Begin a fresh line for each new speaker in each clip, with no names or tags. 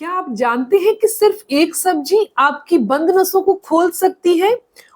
क्या आप जानते हैं कि सिर्फ एक सब्जी आपकी बंद नसों को खोल सकती है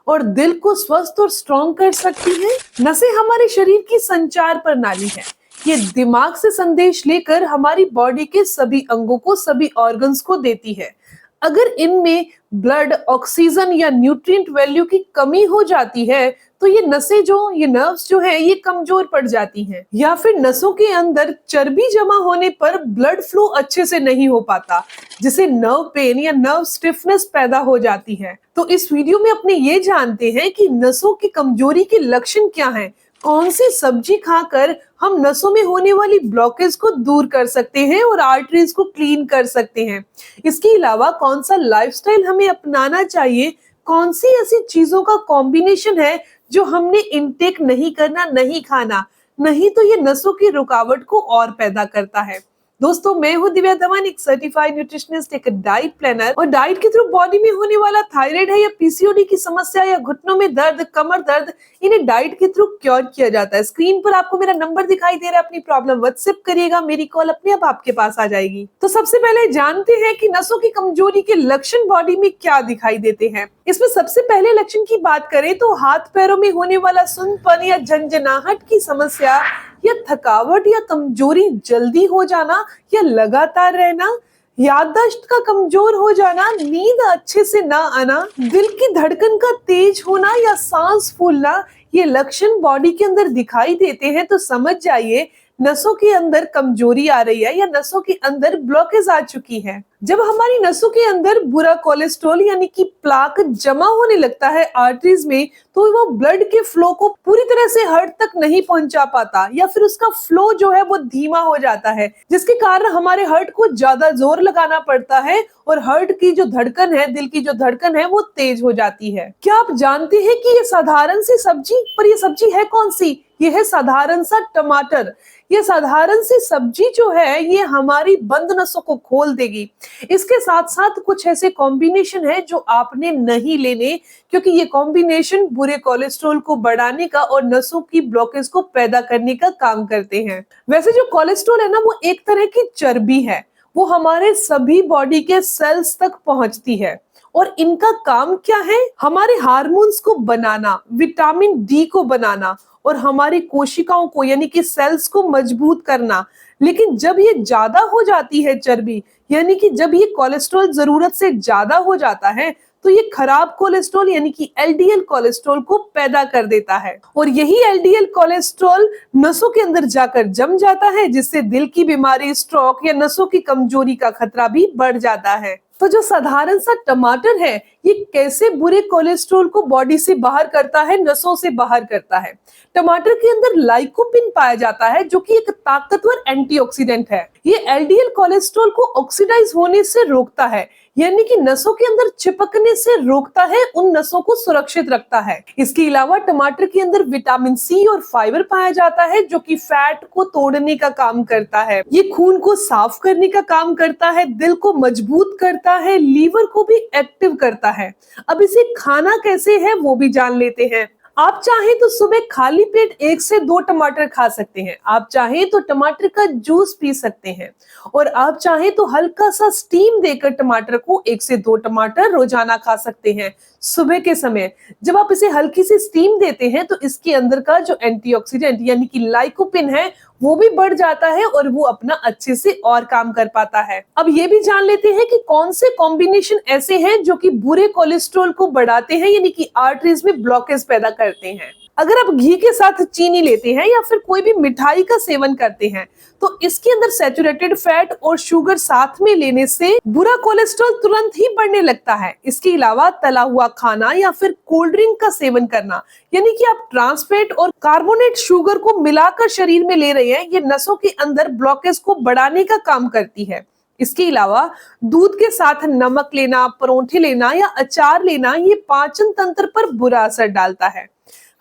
और दिल को स्वस्थ और स्ट्रॉन्ग कर सकती है। नसें हमारे शरीर की संचार प्रणाली है। ये दिमाग से संदेश लेकर हमारी बॉडी के सभी अंगों को, सभी ऑर्गन्स को देती है। अगर इनमें ब्लड, ऑक्सीजन या न्यूट्रिएंट वैल्यू की कमी हो जाती है तो ये नसें ये नर्व्स जो है ये कमजोर पड़ जाती हैं, या फिर नसों के अंदर चर्बी जमा होने पर ब्लड फ्लो अच्छे से नहीं हो पाता, जिसे नर्व पेन या नर्व स्टिफनेस पैदा हो जाती है। तो इस वीडियो में अपने ये जानते हैं कि नसों की कमजोरी के लक्षण क्या हैं, कौन सी सब्जी खाकर हम नसों में होने वाली ब्लॉकेज को दूर कर सकते हैं और आर्टरीज को क्लीन कर सकते हैं। इसके अलावा कौन सा लाइफस्टाइल हमें अपनाना चाहिए, कौन सी ऐसी चीजों का कॉम्बिनेशन है जो हमने इनटेक नहीं करना, नहीं खाना, नहीं तो ये नसों की रुकावट को और पैदा करता है। दोस्तों, मैं हूं दिव्या धवन, एक सर्टिफाइड न्यूट्रिशनिस्ट, एक डाइट प्लानर। और डाइट के थ्रू बॉडी में होने वाला थायराइड है या पीसीओडी की समस्या या घुटनों में दर्द, कमर दर्द, इन्हें डाइट के थ्रू क्योर किया जाता है। स्क्रीन पर आपको मेरा नंबर दिखाई दे रहा है, अपनी प्रॉब्लम व्हाट्सएप करिएगा, मेरी कॉल अपने आप आपके पास आ जाएगी। तो सबसे पहले जानते हैं कि नसों की कमजोरी के लक्षण बॉडी में क्या दिखाई देते हैं। इसमें सबसे पहले लक्षण की बात करें तो हाथ पैरों में होने वाला सुन्नपन या झंझनाहट की समस्या, या थकावट या कमजोरी जल्दी हो जाना या लगातार रहना, याददाश्त का कमजोर हो जाना, नींद अच्छे से ना आना, दिल की धड़कन का तेज होना या सांस फूलना, ये लक्षण बॉडी के अंदर दिखाई देते हैं तो समझ जाइए नसों के अंदर कमजोरी आ रही है या नसों के अंदर ब्लॉकेज आ चुकी है। जब हमारी नसों के अंदर बुरा कोलेस्ट्रॉल यानी कि प्लाक जमा होने लगता है आर्टरीज में, तो वो ब्लड के फ्लो को पूरी तरह से हार्ट तक नहीं पहुंचा पाता, या फिर उसका फ्लो जो है वो धीमा हो जाता है, जिसके कारण हमारे हार्ट को ज्यादा जोर लगाना पड़ता है और हार्ट की जो धड़कन है, दिल की जो धड़कन है, वो तेज हो जाती है। क्या आप जानते हैं कि ये साधारण सी सब्जी, पर ये सब्जी है कौन सी? ये है साधारण सा टमाटर। ये साधारण सी सब्जी जो है ये हमारी बंद नसों को खोल देगी। इसके साथ साथ कुछ ऐसे कॉम्बिनेशन है जो आपने नहीं लेने, क्योंकि ये कॉम्बिनेशन बुरे कोलेस्ट्रॉल को बढ़ाने का और नसों की ब्लॉकेज को पैदा करने का काम करते हैं। वैसे जो कोलेस्ट्रॉल है ना, वो एक तरह की चर्बी है, वो हमारे सभी बॉडी के सेल्स तक पहुंचती है। और इनका काम क्या है? हमारे हार्मोन्स को बनाना, विटामिन डी को बनाना और हमारी कोशिकाओं को यानी कि सेल्स को मजबूत करना। लेकिन जब ये ज्यादा हो जाती है चर्बी, यानी कि जब ये कोलेस्ट्रॉल जरूरत से ज्यादा हो जाता है, तो ये खराब कोलेस्ट्रॉल यानी कि एलडीएल कोलेस्ट्रॉल को पैदा कर देता है। और यही एलडीएल कोलेस्ट्रॉल नसों के अंदर जाकर जम जाता है, जिससे दिल की बीमारी, स्ट्रोक या नसों की कमजोरी का खतरा भी बढ़ जाता है। तो जो साधारण सा टमाटर है, ये कैसे बुरे कोलेस्ट्रॉल को बॉडी से बाहर करता है, नसों से बाहर करता है। टमाटर के अंदर लाइकोपिन पाया जाता है, जो कि एक ताकतवर एंटीऑक्सीडेंट है। ये एलडीएल कोलेस्ट्रॉल को ऑक्सीडाइज होने से रोकता है, यानी कि नसों के अंदर चिपकने से रोकता है, उन नसों को सुरक्षित रखता है। इसके अलावा टमाटर के अंदर विटामिन सी और फाइबर पाया जाता है, जो कि फैट को तोड़ने का काम करता है। ये खून को साफ करने का काम करता है, दिल को मजबूत करता है, लीवर को भी एक्टिव करता है। अब इसे खाना कैसे है वो भी जान लेते हैं। आप चाहें तो सुबह खाली पेट 1 से 2 टमाटर खा सकते हैं, आप चाहें तो टमाटर का जूस पी सकते हैं, और आप चाहें तो हल्का सा स्टीम देकर टमाटर को 1 से 2 टमाटर रोजाना खा सकते हैं सुबह के समय। जब आप इसे हल्की सी स्टीम देते हैं तो इसके अंदर का जो एंटीऑक्सीडेंट यानी कि लाइकोपिन है वो भी बढ़ जाता है और वो अपना अच्छे से और काम कर पाता है। अब ये भी जान लेते हैं कि कौन से कॉम्बिनेशन ऐसे हैं जो कि बुरे कोलेस्ट्रॉल को बढ़ाते हैं, यानी कि आर्टरीज में ब्लॉकेज पैदा करते हैं। अगर आप घी के साथ चीनी लेते हैं या फिर कोई भी मिठाई का सेवन करते हैं, तो इसके अंदर सैचुरेटेड फैट और शुगर साथ में लेने से बुरा कोलेस्ट्रॉल तुरंत ही बढ़ने लगता है। इसके अलावा तला हुआ खाना या फिर कोल्ड ड्रिंक का सेवन करना, यानी कि आप ट्रांस फैट और कार्बोनेट शुगर को मिलाकर शरीर में ले रहे हैं, ये नसों के अंदर ब्लॉकेज को बढ़ाने का काम करती है। इसके अलावा दूध के साथ नमक लेना, परोठे लेना या अचार लेना, ये पाचन तंत्र पर बुरा असर डालता है।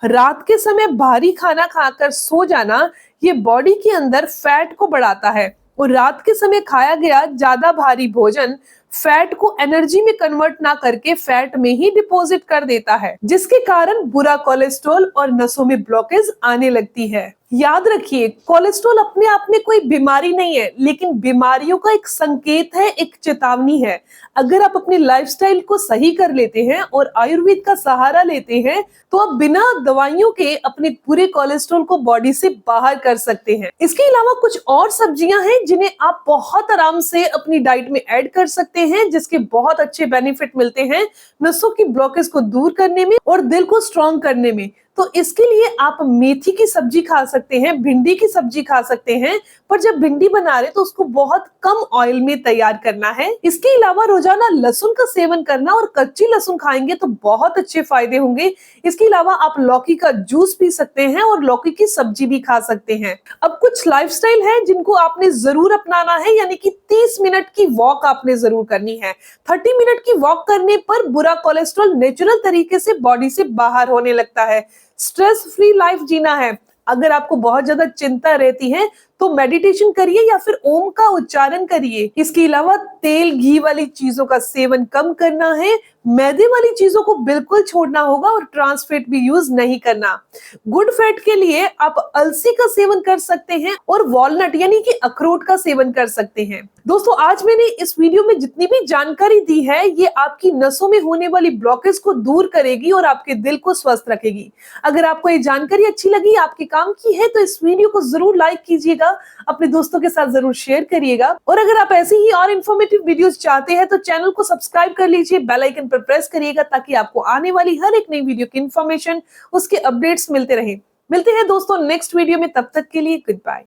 रात के समय भारी खाना खाकर सो जाना, ये बॉडी के अंदर फैट को बढ़ाता है, और रात के समय खाया गया ज्यादा भारी भोजन फैट को एनर्जी में कन्वर्ट ना करके फैट में ही डिपॉजिट कर देता है, जिसके कारण बुरा कोलेस्ट्रॉल और नसों में ब्लॉकेज आने लगती है। याद रखिए, कोलेस्ट्रॉल अपने आप में कोई बीमारी नहीं है, लेकिन बीमारियों का एक संकेत है, एक चेतावनी है। अगर आप अपनी लाइफस्टाइल को सही कर लेते हैं और आयुर्वेद का सहारा लेते हैं, तो आप बिना दवाइयों के अपने पूरे कोलेस्ट्रॉल को बॉडी से बाहर कर सकते हैं। इसके अलावा कुछ और सब्जियां हैं जिन्हें आप बहुत आराम से अपनी डाइट में ऐड कर सकते हैं, जिसके बहुत अच्छे बेनिफिट मिलते हैं नसों की ब्लॉकेज को दूर करने में और दिल को स्ट्रॉन्ग करने में। तो इसके लिए आप मेथी की सब्जी खा सकते हैं, भिंडी की सब्जी खा सकते हैं, पर जब भिंडी बना रहे तो उसको बहुत कम ऑयल में तैयार करना है। इसके अलावा रोजाना लहसुन का सेवन करना और कच्ची लहसुन खाएंगे तो बहुत अच्छे फायदे होंगे। इसके अलावा आप लौकी का जूस पी सकते हैं और लौकी की सब्जी भी खा सकते हैं। अब कुछ लाइफस्टाइल है जिनको आपने जरूर अपनाना है, यानी कि 30 मिनट की वॉक आपने जरूर करनी है। 30 मिनट की वॉक करने पर बुरा कोलेस्ट्रॉल नेचुरल तरीके से बॉडी से बाहर होने लगता है। स्ट्रेस फ्री लाइफ जीना है। अगर आपको बहुत ज्यादा चिंता रहती है तो मेडिटेशन करिए या फिर ओम का उच्चारण करिए। इसके अलावा तेल घी वाली चीजों का सेवन कम करना है, मैदे वाली चीजों को बिल्कुल छोड़ना होगा और ट्रांस फैट भी यूज नहीं करना। गुड फैट के लिए आप अलसी का सेवन कर सकते हैं और वॉलनट यानी कि अखरोट का सेवन कर सकते हैं। दोस्तों, आज मैंने इस वीडियो में जितनी भी जानकारी दी है, ये आपकी नसों में होने वाली ब्लॉकेज को दूर करेगी और आपके दिल को स्वस्थ रखेगी। अगर आपको ये जानकारी अच्छी लगी, आपके काम की है, तो इस वीडियो को जरूर लाइक कीजिएगा, अपने दोस्तों के साथ जरूर शेयर करिएगा। और अगर आप ऐसी ही और इन्फॉर्मेटिव वीडियोस चाहते हैं तो चैनल को सब्सक्राइब कर लीजिए, बेल आइकन पर प्रेस करिएगा, ताकि आपको आने वाली हर एक नई वीडियो की इन्फॉर्मेशन, उसके अपडेट्स मिलते रहे। मिलते हैं दोस्तों नेक्स्ट वीडियो में, तब तक के लिए गुड बाय।